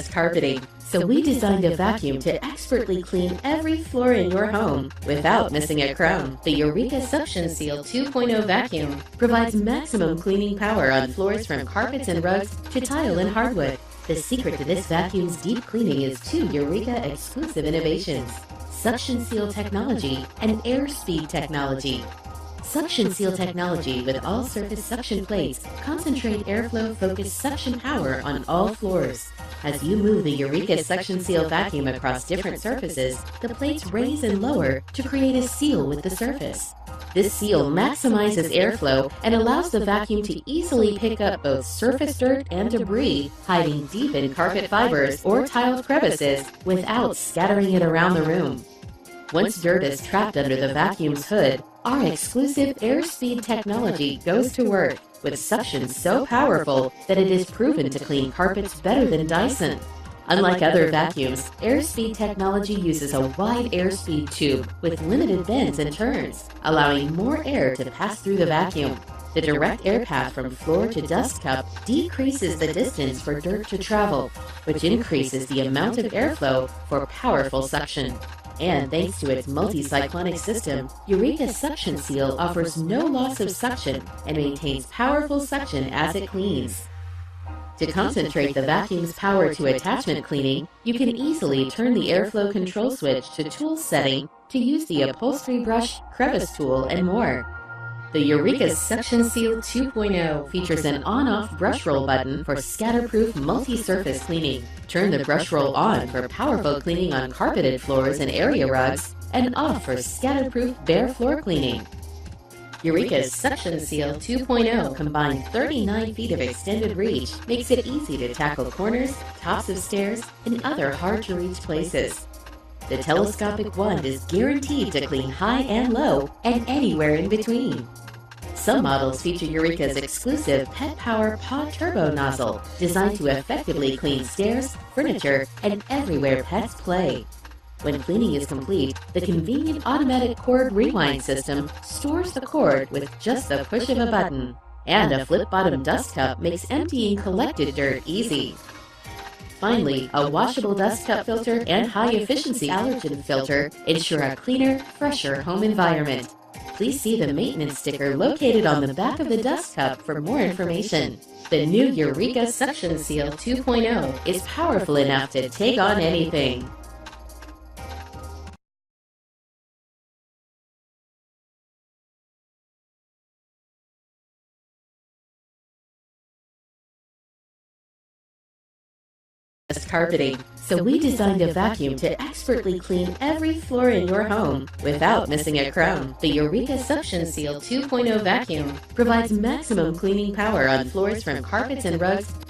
carpeting, so we designed a vacuum to expertly clean every floor in your home without missing a crumb. The Eureka Suction Seal 2.0 vacuum provides maximum cleaning power on floors from carpets and rugs to tile and hardwood. The secret to this vacuum's deep cleaning is two Eureka exclusive innovations: Suction Seal technology and Air Speed technology. Suction Seal technology with all-surface suction plates concentrate airflow-focused suction power on all floors. As you move the Eureka Suction Seal vacuum across different surfaces, the plates raise and lower to create a seal with the surface. This seal maximizes airflow and allows the vacuum to easily pick up both surface dirt and debris hiding deep in carpet fibers or tiled crevices without scattering it around the room. Once dirt is trapped under the vacuum's hood, our exclusive Air Speed technology goes to work with suction so powerful that it is proven to clean carpets better than Dyson. Unlike other vacuums, Air Speed technology uses a wide air speed tube with limited bends and turns, allowing more air to pass through the vacuum. The direct air path from floor to dust cup decreases the distance for dirt to travel, which increases the amount of airflow for powerful suction. And thanks to its multi-cyclonic system, Eureka Suction Seal offers no loss of suction and maintains powerful suction as it cleans. To concentrate the vacuum's power to attachment cleaning, you can easily turn the airflow control switch to tool setting to use the upholstery brush, crevice tool, and more. The Eureka Suction Seal 2.0 features an on-off brush roll button for scatter-proof multi-surface cleaning. Turn the brush roll on for powerful cleaning on carpeted floors and area rugs, and off for scatter-proof bare floor cleaning. Eureka's Suction Seal 2.0 combined 39 feet of extended reach, makes it easy to tackle corners, tops of stairs, and other hard-to-reach places. The telescopic wand is guaranteed to clean high and low, and anywhere in between. Some models feature Eureka's exclusive Pet Power Pod Turbo nozzle, designed to effectively clean stairs, furniture, and everywhere pets play. When cleaning is complete, the convenient automatic cord rewind system stores the cord with just the push of a button. And a flip-bottom dust cup makes emptying collected dirt easy. Finally, a washable dust cup filter and high-efficiency allergen filter ensure a cleaner, fresher home environment. Please see the maintenance sticker located on the back of the dust cup for more information. The new Eureka Suction Seal 2.0 is powerful enough to take on anything. Carpeting, so we designed a vacuum to expertly clean every floor in your home without missing a crumb. The Eureka Suction Seal 2.0 vacuum provides maximum cleaning power on floors from carpets and rugs